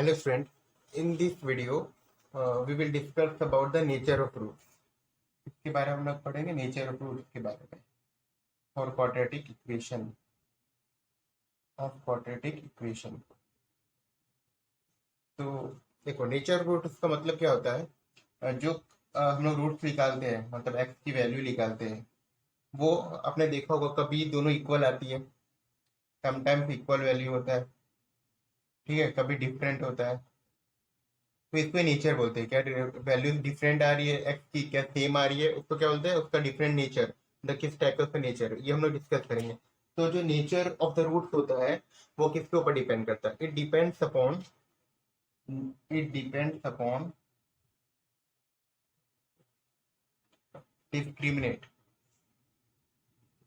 Hello student, in this video we will discuss about the nature of roots. इसके बारे में हम लोग पढ़ेंगे नेचर ऑफ रूट्स के बारे में और क्वाड्रेटिक इक्वेशन। तो देखो नेचर ऑफ रूट्स का मतलब क्या होता है, जो हम लोग रूट्स निकालते हैं मतलब एक्स की वैल्यू निकालते हैं, वो आपने देखा होगा कभी दोनों इक्वल आती है, समटाइम्स इक्वल वैल्यू होता है, ठीक है, कभी डिफरेंट होता है। तो इसको नेचर बोलते हैं। क्या वैल्यूज डिफरेंट आ रही है एक्स की, क्या सेम आ रही है, उसको क्या बोलते हैं, उसका डिफरेंट नेचर, मतलब किस टाइप का उसका नेचर, ये हम लोग डिस्कस करेंगे। तो जो नेचर ऑफ द रूट्स होता है वो किसके ऊपर डिपेंड करता है? It depends upon discriminate.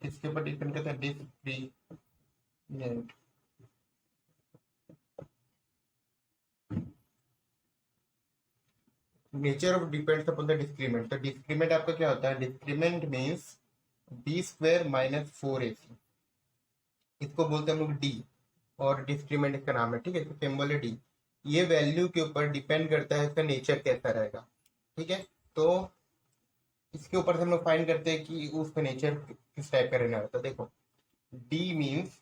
किसके ऊपर डिपेंड करता है? Discriminate. Nature of depends upon the discriminant. तो डिस्क्रीमेंट आपका क्या होता है? Discriminant means B square minus 4ac, इसको बोलते हैं हम लोग डी, और डिस्क्रीमेंट इसका नाम है, ठीक है, तो सिंबल है डी। ये वैल्यू के ऊपर डिपेंड करता है इसका नेचर कैसा रहेगा, ठीक है। तो इसके ऊपर से हम लोग फाइंड करते हैं कि उसका नेचर किस टाइप का रहने वाला। तो देखो D means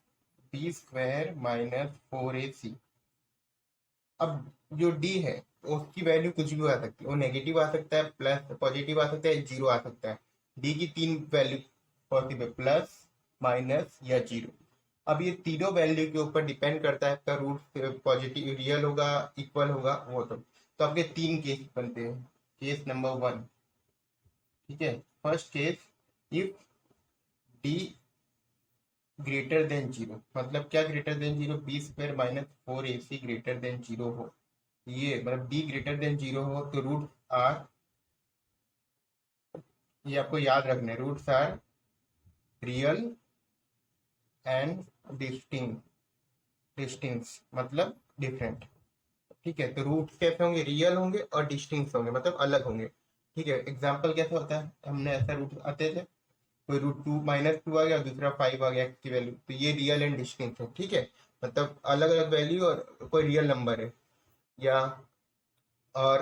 B square minus 4ac। अब जो डी है उसकी वैल्यू कुछ भी आ सकती है, वो नेगेटिव आ सकता है, प्लस पॉजिटिव आ सकता है, जीरो आ सकता है। डी की तीन वैल्यू पॉसिबल, प्लस माइनस या जीरो। अब ये तीनों वैल्यू के ऊपर डिपेंड करता है आपका रूट पॉजिटिव रियल होगा, इक्वल होगा, वो तो आपके तीन केस बनते हैं। केस नंबर 1, ठीक है, first case, if D greater than zero. मतलब क्या greater than zero? B square minus 4ac greater than zero हो, ये मतलब डी ग्रेटर देन जीरो हो तो रूट आर, ये आपको याद रखना है, roots are real and distinct मतलब डिफरेंट, ठीक है। तो रूट्स कैसे होंगे? रियल होंगे और डिस्टिंक्ट होंगे, मतलब अलग होंगे, ठीक है। एग्जाम्पल कैसे होता है, हमने ऐसा रूट आते थे, कोई रूट टू माइनस टू आ गया, दूसरा 5 आ गया एक्स की वैल्यू, तो ये रियल एंड डिस्टिंक्ट है, ठीक है। मतलब अलग अलग वैल्यू और कोई रियल नंबर है, या और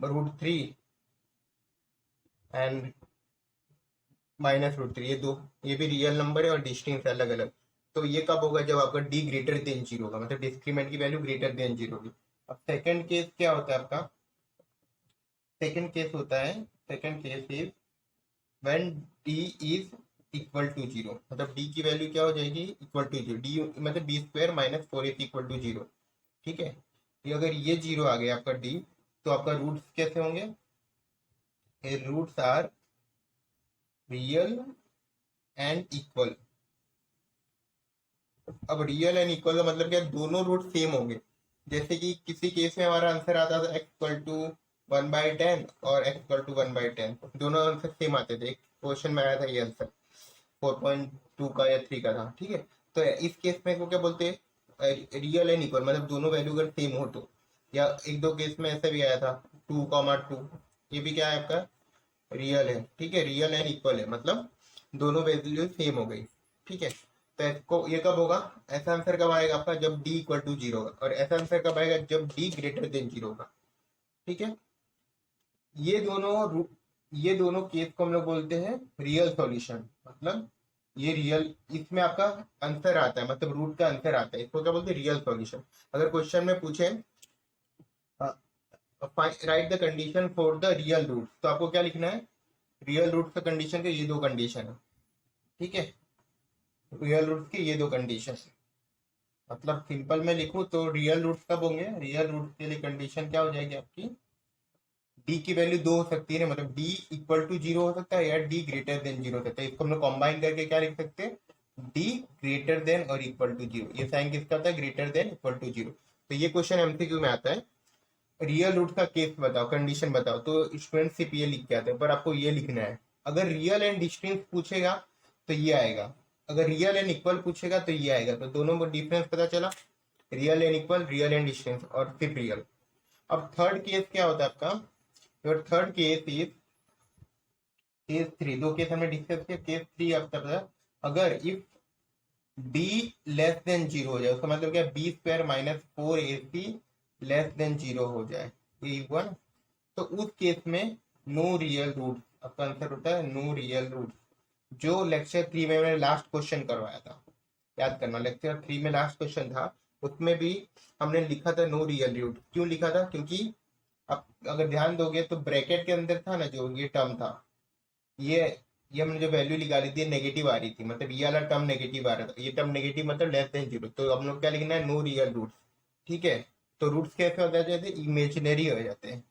रूट 3 एंड -√3, ये भी रियल नंबर है और डिस्टिंक्ट अलग अलग। तो ये कब होगा? जब आपका डी ग्रेटर देन जीरो होगा, मतलब डिस्क्रीमेंट की वैल्यू ग्रेटर देन जीरो होगी। अब सेकंड केस क्या होता है आपका? Second case is when D is equal to zero. मतलब डी की वैल्यू क्या हो जाएगी? Equal to zero. डी मतलब B square minus 4ac equal to zero, ठीक है। ये अगर ये जीरो आ गया आपका डी, तो आपका रूट्स कैसे होंगे? Roots are real and equal. अब रियल एंड इक्वल का मतलब क्या? दोनों रूट सेम होंगे। जैसे कि किसी केस में हमारा आंसर आता था x इक्वल टू 1/10 और x इक्वल टू 1/10, दोनों आंसर सेम आते थे। एक क्वेश्चन में आया था ये आंसर 4.2 का या 3 का था, ठीक है। तो इस केस में को क्या बोलते हैं? रियल एंड इक्वल, मतलब दोनों वैल्यू अगर सेम हो तो। या एक दो केस में ऐसा भी आया था 2,2, ये भी क्या है आपका? रियल है, ठीक है, रियल एंड इक्वल है, मतलब दोनों वैल्यू सेम हो गई, ठीक है। तो इसको ये कब होगा? ऐसा आंसर कब आएगा आपका? जब डी इक्वल टू जीरो होगा। और ऐसा आंसर कब आएगा? जब डी ग्रेटर देन जीरो होगा, ठीक है। ये दोनों ये दोनों केस को हम लोग बोलते हैं रियल सॉल्यूशन। मतलब ये रियल, इसमें आपका आंसर आता है, मतलब रूट का आंसर आता है, इसको क्या बोलते हैं? Real solution. अगर क्वेश्चन में पूछे write the condition for the real root, तो आपको क्या लिखना है? रियल रूट का कंडीशन के ये दो कंडीशन है, ठीक है, रियल रूट्स की ये दो कंडीशन। मतलब सिंपल में लिखूं तो रियल रूट्स कब होंगे? रियल रूट्स के लिए कंडीशन क्या हो जाएगी आपकी? डी की वैल्यू दो हो सकती है ना, मतलब डी इक्वल टू जीरो हो सकता है या डी ग्रेटर देन जीरो हो सकता है। इसको हम लोग कॉम्बाइन करके क्या लिख सकते हैं? डी ग्रेटर देन और इक्वल टू जीरो। ये साइन किसका होता है? Greater than equal to zero. तो ये क्वेश्चन एमसीक्यू में आता है, रियल रूट का केस बताओ, कंडीशन बताओ, तो स्टूडेंट सिर्फ ये लिख के आते हैं, पर आपको ये लिखना है। अगर रियल एंड डिस्टिंक्ट पूछेगा तो ये आएगा, अगर रियल एंड इक्वल पूछेगा तो ये आएगा। तो दोनों में डिफरेंस पता चला, real and equal, real and distinct और सिर्फ रियल। अब थर्ड केस क्या होता है आपका? Your third case is case 3। दो केस हमने डिस्कस किया। केस 3 आपका था, अगर if D less than zero हो जाए, उसका मतलब क्या? B square minus 4ac less than zero हो जाए, ये हुआ ना। तो उस केस में नो रियल रूट, आपका आंसर होता है नो रियल रूट। जो लेक्चर 3 में मैंने लास्ट क्वेश्चन करवाया था, याद करना, लेक्चर 3 में लास्ट क्वेश्चन था, उसमें भी हमने लिखा था नो रियल रूट। क्यों लिखा था? क्योंकि अब अगर ध्यान दोगे तो ब्रैकेट के अंदर था ना जो ये टर्म था, ये ये हमने जो वैल्यू निकाली थी नेगेटिव आ रही थी, मतलब ये वाला टर्म नेगेटिव आ रहा था, ये टर्म नेगेटिव मतलब लेस देन जीरो, तो हम लोग क्या लिखना है? No real roots. ठीक है, तो रूट्स कैसे हो जाते हैं? इमेजिनरी हो जाते हैं।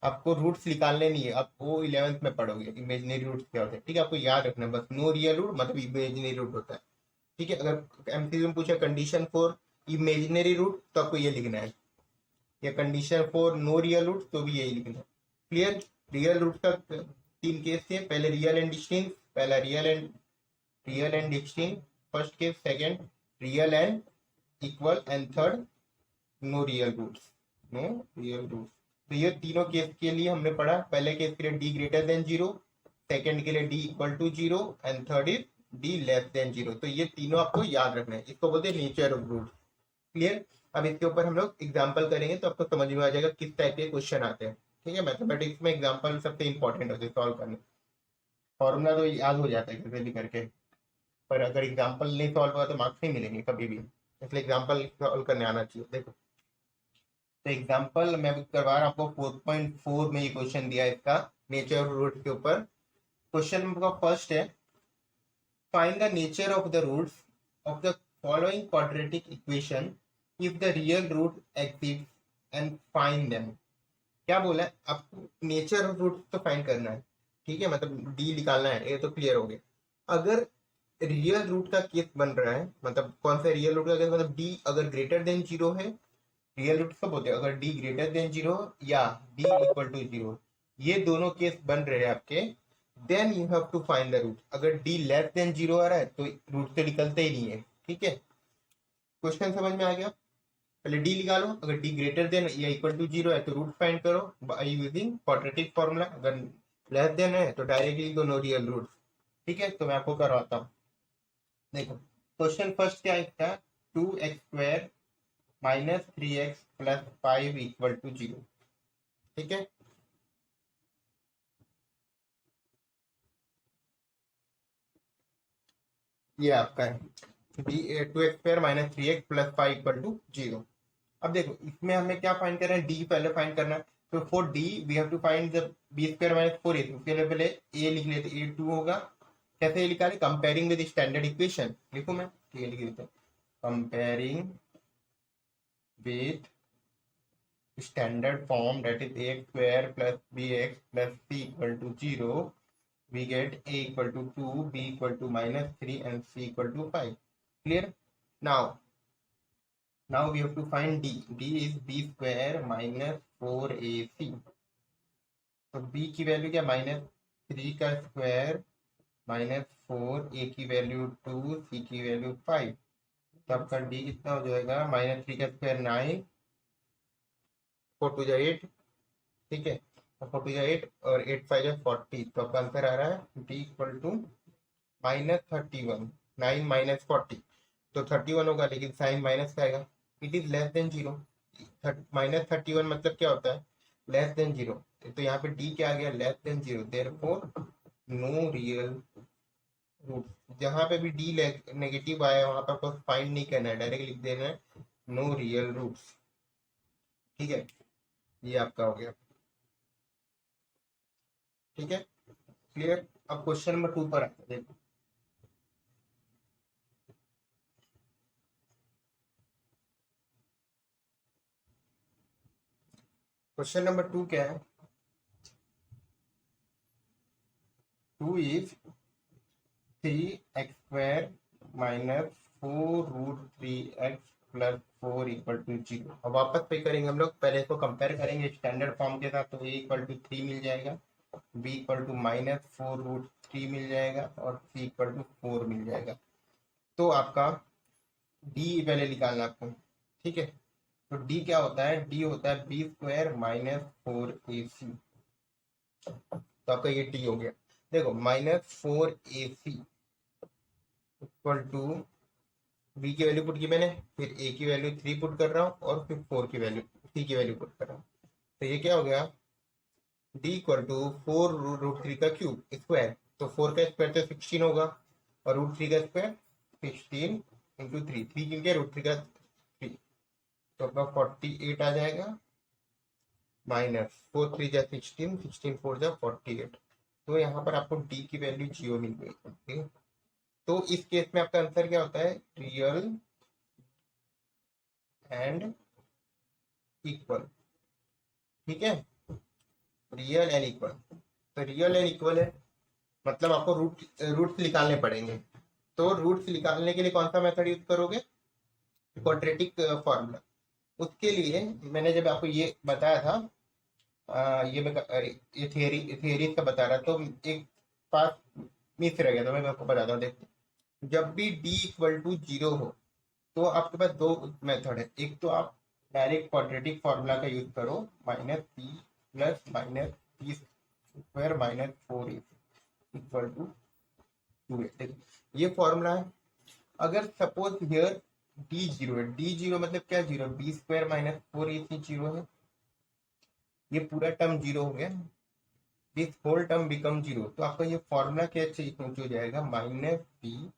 आपको रूट्स निकालने नहीं है, आप वो 11th में पढ़ोगे इमेजिनरी रूट्स क्या होते हैं। ठीक है, आपको याद रखना है बस, नो रियल रूट मतलब इमेजिनरी रूट होता है। ठीक है, अगर एमसीक्यू में पूछा कंडीशन फॉर इमेजिनरी रूट तो आपको ये लिखना है, या condition for no real root तो भी यही लिखना है। क्लियर? रियल रूट का 3 केस थे, पहले रियल एंड डिस्टिंक्ट, पहला real and distinct first case, second real and equal, and third no real roots, no real roots. तो ये तीनों केस के लिए हमने पढ़ा, पहले केस के लिए D greater than zero, second के लिए D equal to zero, and third is D less than zero. तो ये तीनों आपको याद रखना है, इसको बोलते हैं नेचर ऑफ रूट। क्लियर? अब इसके ऊपर हम लोग एग्जाम्पल करेंगे तो आपको समझ में आ जाएगा किस टाइप के क्वेश्चन आते हैं। ठीक है, मैथमेटिक्स में एग्जाम्पल सबसे इंपॉर्टेंट होते हैं सॉल्व करने। फॉर्मूला तो याद हो जाता है कैसे भी करके, पर अगर एग्जाम्पल नहीं सॉल्व हुआ तो मार्क्स नहीं मिलेंगे कभी भी, इसलिए एग्जाम्पल सॉल्व करने आना चाहिए। देखो, तो एग्जाम्पल मैं करवा रहा हूँ आपको 4.4 में ये क्वेश्चन दिया है इसका, नेचर ऑफ रूट के ऊपर। क्वेश्चन का फर्स्ट है, find the nature of the roots of the following quadratic equation if the real root exist and find them. क्या बोला है आपको? नेचर ऑफ रूट तो फाइंड करना है। ठीक है, मतलब डी निकालना है, ये तो क्लियर हो गया। अगर रियल रूट का केस बन रहा है, मतलब कौन सा रियल रूट का केस, मतलब डी अगर ग्रेटर देन जीरो है, रियल रूट कब होते हैं? अगर डी ग्रेटर देन जीरो या डी इक्वल टू जीरो, ये दोनों केस बन रहे हैं आपके, then you have to find the root. अगर डी लेस देन जीरो आ रहा है तो रूट से निकलते ही नहीं है। ठीक है, क्वेश्चन समझ में आ गया? पहले डी निकालो, अगर डी ग्रेटर देन या इक्वल टू जीरो है तो रूट फाइंड करो बाय यूजिंग क्वाड्रेटिक फॉर्मूला, अगर लेस देन है तो डायरेक्टली दो नो रियल रूट। ठीक है, तो मैं आपको करवाता हूँ। देखो, क्वेश्चन फर्स्ट क्या है इसका? 2x² minus 3x plus 5 equal to zero. ठीक है, ये आपका है 2x² minus 3x plus 5 equal to zero. अब देखो, इसमें हमें क्या फाइंड करना है? डी पहले फाइंड करना है। तो for D we have to find the b² minus 4a। उसके लिए पहले ए लिख लेते, a2 होगा। कैसे लिखा है? कंपेयरिंग विद स्टैंडर्ड इक्वेशन लिखूं मैं? ठीक है, लिख देते हैं, comparing with standard form, that is ax square plus bx plus c equal to 0, we get a equal to 2, b equal to minus 3 and c equal to 5. Clear? Now we have to find d. D is b square minus 4ac. तो b की value क्या? Minus 3 का square minus 4, a की value 2, c की value 5। तो आपका d कितना हो जाएगा? माइनस 3 का स्क्वायर 9, 4 टू 8। ठीक है, 4 टू 8 और 8 5 है 40। तो आपका आंसर आ रहा है D equal to minus 31, 9 minus 40, तो 31 होगा, लेकिन साइन माइनस का आएगा। It is less than zero. Minus 31 मतलब क्या होता है? Less than zero. तो यहाँ पे डी क्या आ गया? Less than zero, therefore no real root. जहाँ पे भी डी नेगेटिव आया वहां पर आपको फाइंड नहीं करना है, डायरेक्ट लिख देना है नो रियल रूट्स। ठीक है, ये आपका हो गया। ठीक है, क्लियर? अब क्वेश्चन नंबर 2 पर आते हैं। देखो, क्वेश्चन नंबर 2 क्या है? 2 is 3x² minus 4√3x plus 4 equal to zero. अब वापस पे करेंगे हम लोग, पहले इसको कंपेयर करेंगे स्टैंडर्ड फॉर्म के साथ। तो a इक्वल टू 3 मिल जाएगा, b इक्वल टू माइनस 4√3 मिल जाएगा और c इक्वल टू 4 मिल जाएगा। तो आपका d पहले निकालना आपको। ठीक है, तो d क्या होता है? d होता है b² माइनस 4ac। तो आपका ये d हो गया। देखो, minus 4ac equal to b की वैल्यू पुट की मैंने, फिर a की वैल्यू 3 पुट कर रहा हूँ और फिर 4 की वैल्यू थ्री की वैल्यू पुट करा, तो ये क्या हो गया, डी इक्वल टू 4√3 का क्यूब स्क्वायर, तो 4 का स्क्वायर तो 16 होगा, और √3 का स्क्वायर 16 इंटू थ्री, थ्री क्योंकि √3 का थ्री, तो अपना 48 आ जाएगा, माइनस 4 3 जा 16, 16 4 जा 48। तो यहाँ पर आपको डी की वैल्यू 0 मिल गई। ठीक है, तो इस केस में आपका आंसर क्या होता है, रियल एंड इक्वल। ठीक है, रियल एंड इक्वल, तो रियल एंड इक्वल है मतलब आपको रूट्स निकालने पड़ेंगे। तो रूट्स निकालने के लिए कौन सा मेथड यूज करोगे, क्वाड्रेटिक फॉर्मूला। उसके लिए मैंने जब आपको ये बताया था, ये थियरी का बता रहा, तो एक पास मिस रह गया, तो मैं आपको बताता हूँ। देखो, जब भी डी इक्वल टू 0 हो तो आपके पास दो मेथड है, एक तो आप डायरेक्ट क्वाड्रेटिक फॉर्मूला का यूज करो, minus P plus minus P square minus 4 equal to 2। देखो ये फॉर्मूला है। अगर सपोज हियर डी 0 है, डी 0 मतलब क्या, 0 बी स्क्वायर माइनस 4ac 0 है, ये पूरा टर्म 0 हो गया, दिस होल टर्म बिकम 0, तो आपका ये फॉर्मूला क्या चेंज हो जाएगा, माइनस पी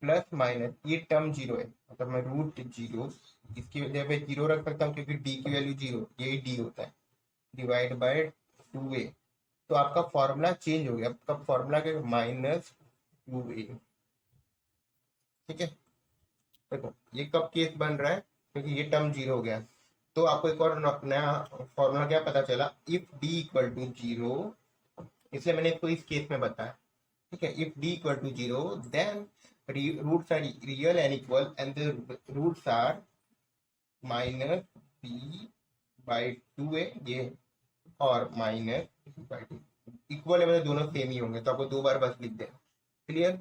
प्लस माइनस, ये टर्म 0 है मतलब मैं √0 इसकी वजह पे 0 रख सकता हूँ क्योंकि डी की वैल्यू 0, यही डी होता है, डिवाइड बाय 2a, तो आपका फॉर्मूला चेंज हो गया, आपका फॉर्मूला क्या, -2a। ठीक है, देखो ये कब केस बन रहा है, क्योंकि ये टर्म 0 हो गया, तो आपको एक और नया फॉर्मूला क्या पता चला, इफ डी इक्वल टू 0, इसलिए मैंने इसको इस केस में बताया। ठीक है, if D equal to 0 then roots are real and equal and the roots are minus B by 2a, ये और माइनस बाई 2, इक्वल है मतलब दोनों सेम ही होंगे, तो आपको दो बार बस लिख देना। क्लियर,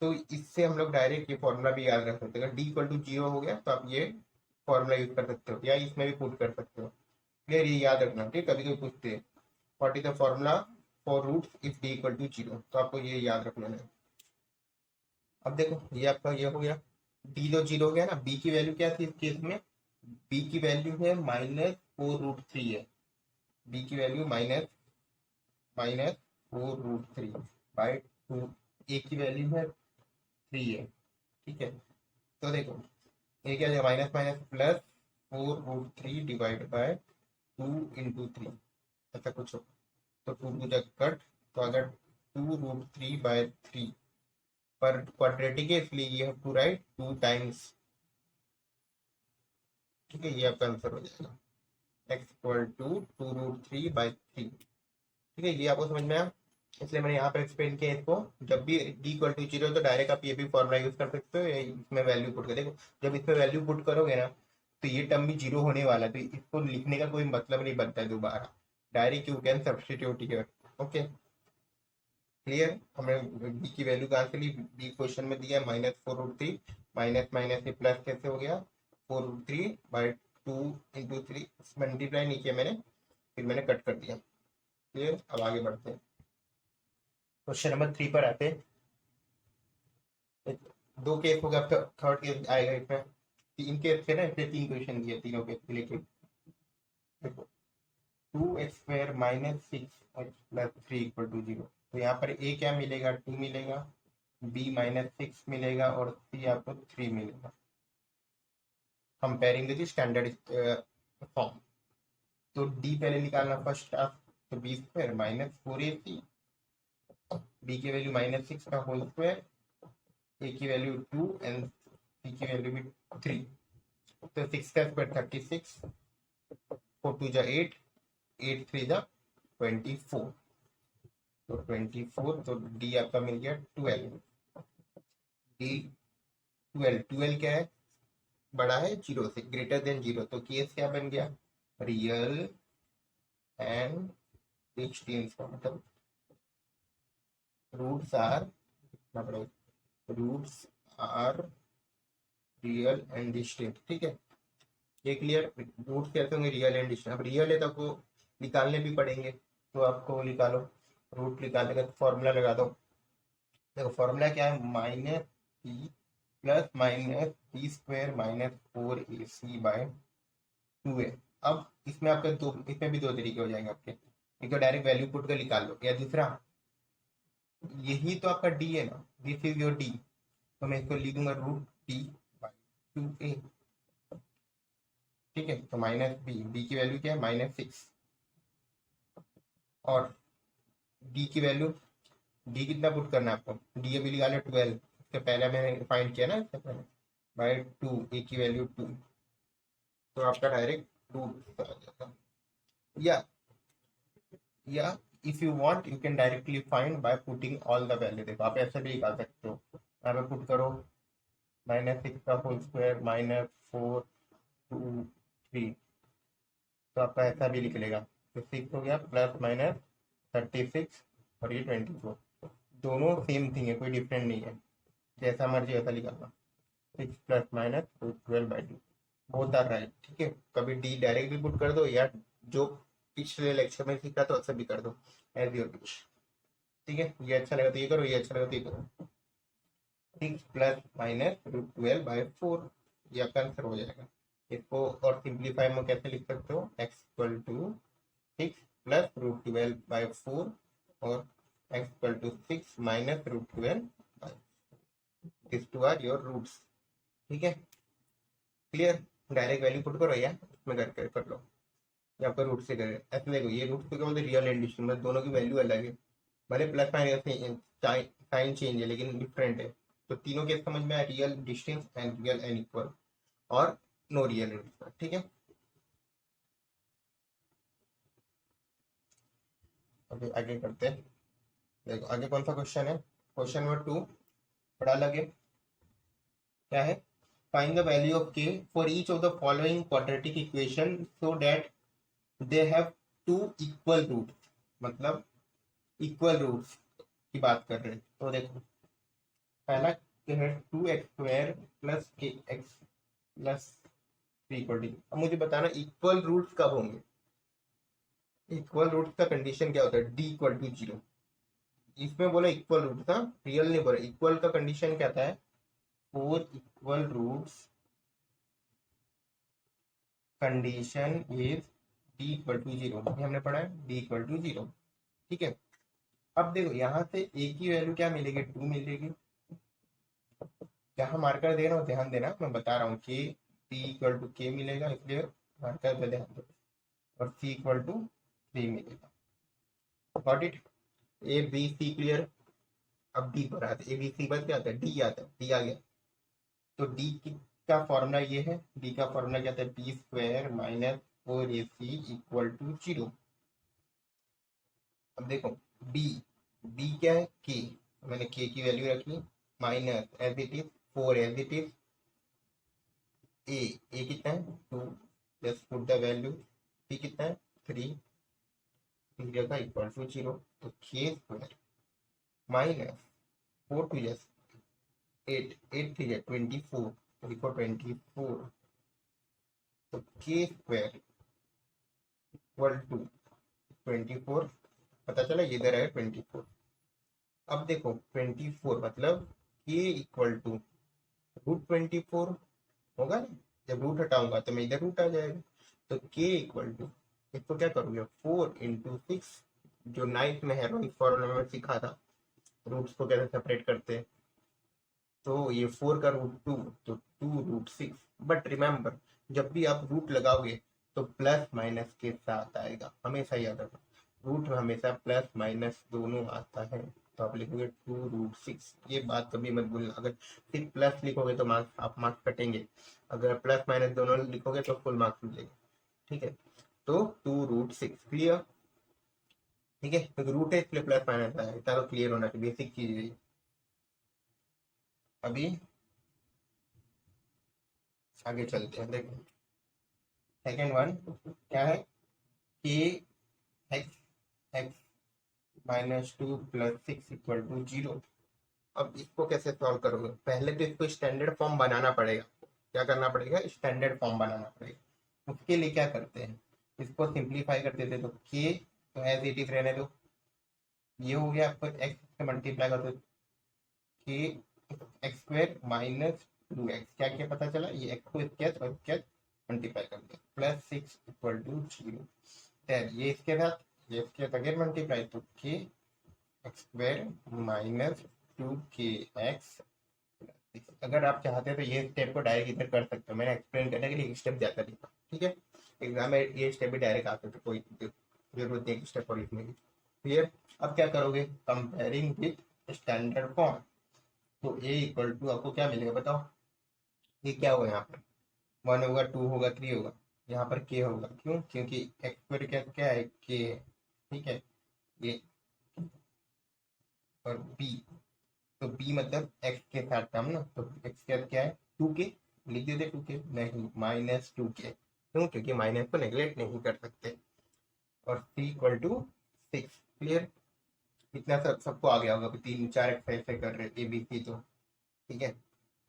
तो इससे हम लोग डायरेक्ट ये फॉर्मूला भी याद रख सकते हैं, अगर डी इक्वल टू 0 हो गया तो आप ये फॉर्मूला यूज कर सकते हो, या इसमें भी पुट कर सकते हो। क्लियर, ये याद रखना। ठीक, कभी कभी पूछते हैं what is the formula for roots if D equal to 0, तो आपको ये याद रखना है। अब देखो ये आपका ये हो गया, डी तो 0 हो गया ना, बी की वैल्यू क्या थी इस केस में, बी की वैल्यू है -4√3 है, बी की वैल्यू माइनस माइनस 4√3 बाई 2, ए की वैल्यू है 3 है। ठीक है, तो देखो ये क्या है, minus minus plus 4√3 divide by 2 × 3, ऐसा कुछ हो, तो 2 जब कट, तो अगर 2√3/3 पर क्वाड्रेटिक है इसलिए ये हैव टू राइट 2 टाइम्स। ठीक है, ये आपका आंसर हो जाएगा, x इक्वल टू 2√3/3। ठीक है, ये आपको समझ में आया, इसलिए मैंने यहाँ पर एक्सप्लेन किया इसको। जब भी डी इक्वल टू 0 तो डायरेक्ट आप ये भी फॉर्मूला यूज कर सकते हो, या इसमें वैल्यू पुट कर, देखो जब इसमें वैल्यू पुट करोगे ना तो ये टर्म भी 0 होने वाला है, तो इसको लिखने का कोई मतलब नहीं बनता है दोबारा, direct you can substitute here. Okay, clear, हमने बी की वैल्यू कहाँ से ली, बी क्वेश्चन में दिया -4√3, माइनस माइनस से प्लस कैसे हो गया, 4√3/2 × 3, मल्टीप्लाई नहीं किया मैंने, फिर मैंने कट कर दिया। क्लियर, अब आगे बढ़ते हैं, क्वेश्चन नंबर 3 पर आते हैं। दो केस होगा, थर्ड केस आएगा इसमें, तीन केस थे ना, इसलिए 3 क्वेश्चन दिए, तीनों केस के लिए। देखो 2x² -6x + 3 = 0, तो यहाँ पर a क्या मिलेगा, 2 मिलेगा, b -6 मिलेगा, और c आपको 3 मिलेगा। कंपेयरिंग विद स्टैंडर्ड फॉर्म, तो d पहले निकालना फर्स्ट आप, तो b² -4ac, b की वैल्यू -6 का होल स्क्वायर, a की वैल्यू 2 एंड c की वैल्यू भी 3, तो 6 का स्क्वायर 36, 4 2 जा 8, 8 3 जा 24, तो 24, तो डी आपका मिल गया 12, डी 12, 12 क्या है, बड़ा है 0 से, ग्रेटर देन 0, तो केस क्या बन गया, रियल एंड डिस्टिंक्ट, मतलब roots are roots are real and distinct. ठीक है, ये क्लियर, रूट कैसे होंगे, रियल एंड डिस्टिंक्ट। अब रियल है तो आपको निकालने भी पड़ेंगे, तो आपको निकालो, रूट निकालने का फॉर्मूला लगा दो। देखो फॉर्मूला क्या है, -p प्लस -p² -4ac/2a, अब इसमें आपके दो, इसमें भी दो तरीके हो जाएंगे आपके। एक तो डायरेक्ट वैल्यू पुट कर निकाल लो, या दूसरा यही तो आपका डी है ना, दिस इज योर डी, तो मैं इसको लिखूंगा रूट डी बाई 2a। ठीक है, तो माइनस बी, बी की वैल्यू क्या है -6, और डी की वैल्यू, डी कितना पुट करना है आपको, डी अभी निकाले 12, इससे पहले मैंने फाइंड किया ना, इससे पहले बाई 2, ए की वैल्यू 2, तो आपका डायरेक्ट रूट आ जाएगा। या if you want you can directly find by putting all the value. देखो आप ऐसे भी निकाल सकते हो, यहाँ पे पुट करो -6 का होल स्क्वायर -4 2 3, तो आपका ऐसा भी निकलेगा। तो 6 हो गया +-36 और ये 24, दोनों सेम थिंग है, कोई डिफरेंट नहीं है, जैसा मर्जी वैसा निकालना। 6 +-12/2 बोथ आर राइट। ठीक है, कभी डी डायरेक्ट भी पुट कर दो, या जो पिछले लेक्चर में सीखा तो ऐसा भी कर दो, एज योर विश। ठीक है, ये अच्छा लगा तो ये करो, ये अच्छा लगा तो ये करो। 6 +-√12/4, ये आपका आंसर हो जाएगा। इसको और सिंप्लीफाई में कैसे लिख सकते हो, x = 6 +√12/4 और x = 6 -√12/4, this two are your roots. ठीक है, क्लियर। डायरेक्ट वैल्यू पुट करो या इसमें करके कर लो, या आपका रूट से करें। ऐसे देखो, ये रूट को क्या बोलते हैं, रियल एंड डिस्टिंक्ट, दोनों की वैल्यू अलग है, भले प्लस माइनस साइन चेंज है लेकिन डिफरेंट है। तो तीनों के समझ में आया, real distinct and real and equal, और नो रियल एंड इक्वल। ठीक है, अभी आगे करते हैं। देखो आगे कौन सा क्वेश्चन है, क्वेश्चन नंबर 2 बड़ा अलग है। क्या है, find the value of K for each of the following quadratic equation so that they have 2 equal root, मतलब इक्वल रूट्स की बात कर रहे हैं। तो देखो पहला क्या है, 2x² + kx + 3 = अब मुझे बताना इक्वल रूट्स कब होंगे। इक्वल रूट्स का कंडीशन क्या होता है, d = 0। इसमें बोला इक्वल रूट था, रियल नहीं बोला। इक्वल का कंडीशन क्या था, 4 equal roots condition is d = 0, हमने पढ़ा है d = 0। ठीक है, अब देखो यहाँ से a की वैल्यू क्या मिलेगी, 2 मिलेगी। जहां मार्कर दे रहा हूँ ध्यान देना, मैं बता रहा हूँ कि p = k मिलेगा, इसलिए मार्कर पे ध्यान दो, और c = 3 मिलेगा। Got it, A B C clear. अब डी पर आता है, ए बी सी पर क्या आता है, डी आता है, डी आ गया। तो डी का फॉर्मूला ये है, डी का फॉर्मूला क्या था, b² - 4ac = 0। अब देखो बी, बी क्या है, के, मैंने के की वैल्यू रखी minus as it is 4 as it is, a कितना है 2, plus put the value, c कितना है 3, इस जगह = 0, तो k² माइनस 4 2 8, 8 3 24, तो लिखो 24, तो k² = 24, पता चला ये इधर है 24। अब देखो 24 मतलब k = √24 होगा ना, जब रूट हटाऊंगा तो मैं इधर रूट आ जाएगा। तो k = इसको क्या करोगे, 4 × 6, जो 9th में है रोइंग फॉर्मूला में सीखा था, रूट्स को कैसे सेपरेट करते हैं। तो ये 4 का √2, तो 2√6। बट रिमेंबर, जब भी आप रूट लगाओगे तो प्लस माइनस के साथ आएगा, हमेशा याद रखना, रूट में हमेशा प्लस माइनस दोनों आता है। तो आप लिखोगे 2√6, ये बात कभी मत भूलना। अगर सिर्फ प्लस लिखोगे तो मार्क्स, आप मार्क्स कटेंगे, अगर प्लस माइनस दोनों लिखोगे तो फुल मार्क्स मिलेगा। ठीक है, तो 2√6 क्लियर। ठीक है, तो रूट है इसलिए प्लस माइनस आया, इतना तो क्लियर होना चाहिए, बेसिक चीज है। अभी आगे चलते हैं, देखो सेकेंड वन क्या है, के एक्स एक्स -2 + 6 = 0। अब इसको कैसे सॉल्व करोगे, पहले तो इसको स्टैंडर्ड फॉर्म बनाना पड़ेगा। क्या करना पड़ेगा, स्टैंडर्ड फॉर्म बनाना पड़ेगा। उसके लिए क्या करते हैं, इसको सिंप्लीफाई कर देते, तो के तो एज इट इज रहने दो, ये हो गया आपको, एक्स से मल्टीप्लाई कर दो, के x² - 2x, क्या क्या पता चला, ये x को स्केच और स्केच मल्टीप्लाई कर दिया, प्लस 6 इक्वल टू 0। ये इसके साथ ये इसके साथ अगेन मल्टीप्लाई, तो के एक्स स्क्वायर माइनस 2kx। अगर आप चाहते हो तो ये स्टेप को डायरेक्ट इधर कर सकते हो, मैंने एक्सप्लेन करने के लिए एक स्टेप ज्यादा लिखा, ठीक है। एग्जाम में ये स्टेप भी डायरेक्ट आ सकते, कोई जरूरत नहीं स्टेप और लिखने की। क्लियर। अब क्या करोगे, कंपेयरिंग विथ स्टैंडर्ड फॉर्म। तो ए इक्वल टू आपको क्या मिलेगा बताओ, ये क्या होगा यहाँ पर, 1 होगा, 2 होगा, 3 होगा, यहाँ पर के होगा, क्यों, क्योंकि एक्स स्क्वायर क्या क्या है, के है, ठीक है। ये और बी, तो बी मतलब एक्स के साथ टर्म ना, तो एक्स के साथ क्या है 2k, लिख देते 2k, नहीं -2k, क्यों, क्योंकि माइनस को नेग्लेक्ट नहीं कर सकते। और सी इक्वल टू 6। क्लियर। इतना सब सबको आ गया होगा, अभी 3 4 एक्सरसाइज से कर रहे ए बी सी, तो ठीक है।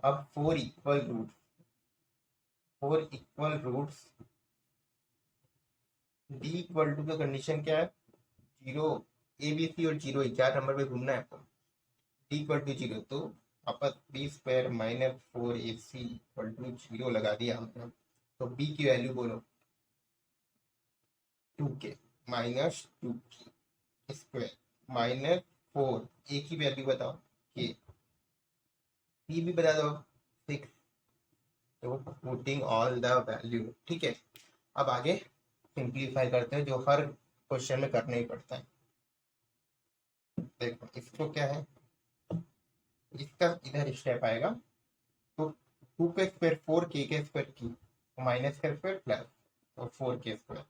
अब 4 equal roots D equal to का कंडीशन क्या है, 0, ए बी सी और 0 4 नंबर पे घूमना है आपको। डी इक्वल टू 0, तो आपस B square minus 4ac equal to 0 लगा दिया हमने। तो बी की वैल्यू बोलो 2k minus 2k square minus 4, ए की वैल्यू बताओ के, सी भी बता दो 6। तो पुटिंग ऑल द वैल्यू, ठीक है। अब आगे सिंप्लीफाई करते हैं, जो हर क्वेश्चन में करना ही पड़ता है। देखो इसको क्या है, इसका इधर स्टेप आएगा, तो 2k स्क्वायर 4k स्क्वायर की माइनस का स्क्वायर प्लस, और 4k square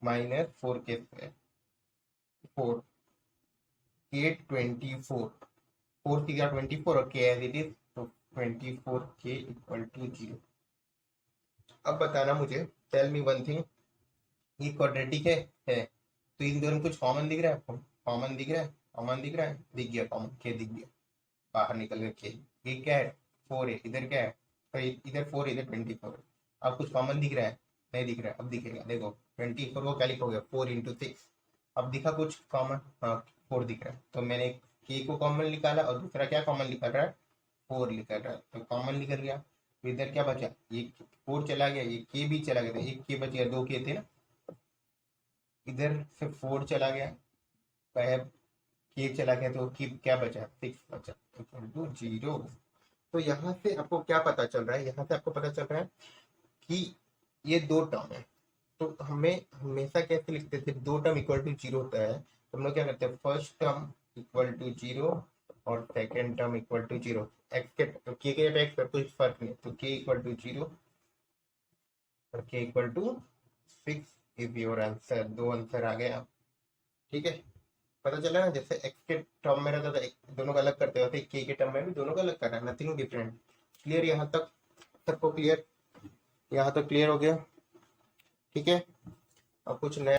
minus 4k square, 4k 24, 4 3 24 और k एज इट इज, तो 24k इक्वल टू 0। अब बताना मुझे, टेल मी वन थिंग, ये क्वाड्रेटिक है, तो इन दोनों में कुछ कॉमन दिख रहा है आपको, कॉमन दिख रहा है, कॉमन दिख रहा है, दिख गया कॉमन, के दिख गया, बाहर निकल गया के। ये क्या है 4 है, इधर क्या है, तो इधर 4 इधर 24। अब कुछ कॉमन दिख रहा है, नहीं दिख रहा है, अब दिखेगा, देखो 24 को क्या लिखोगे 4 × 6। अब दिखा कुछ कॉमन, हाँ 4 दिख रहा है, तो मैंने के को कॉमन निकाला, और दूसरा क्या कॉमन निकल रहा है 4 निकल रहा है, तो कॉमन निकल गया। तो इधर क्या बचा, ये 4 चला गया, ये के भी चला गया, तो एक के बच गया, 2 के थे ना, इधर से 4 चला गया, के चला गया, तो की क्या बचा 6 बचा, इक्वल टू 0। तो यहाँ से आपको क्या पता चल रहा है, यहाँ से आपको पता चल रहा है कि ये दो टर्म है, तो हमें हमेशा कैसे लिखते थे, दो टर्म इक्वल टू 0 होता है, तो हम लोग क्या करते हैं, फर्स्ट टर्म इक्वल टू 0 और second term equal to 0। X के तो के एक्स पर कुछ फर्क नहीं, तो के इक्वल टू 0 और K equal to 6 is your answer. दो आंसर आ गया, ठीक है। पता चला ना, जैसे एक्स के टर्म में रहता था दोनों का अलग करते हैं, वैसे के टर्म में भी दोनों का अलग करना है, नथिंग डिफरेंट। क्लियर यहाँ तक, सबको क्लियर, यहाँ तक क्लियर हो गया, ठीक है। अब कुछ नया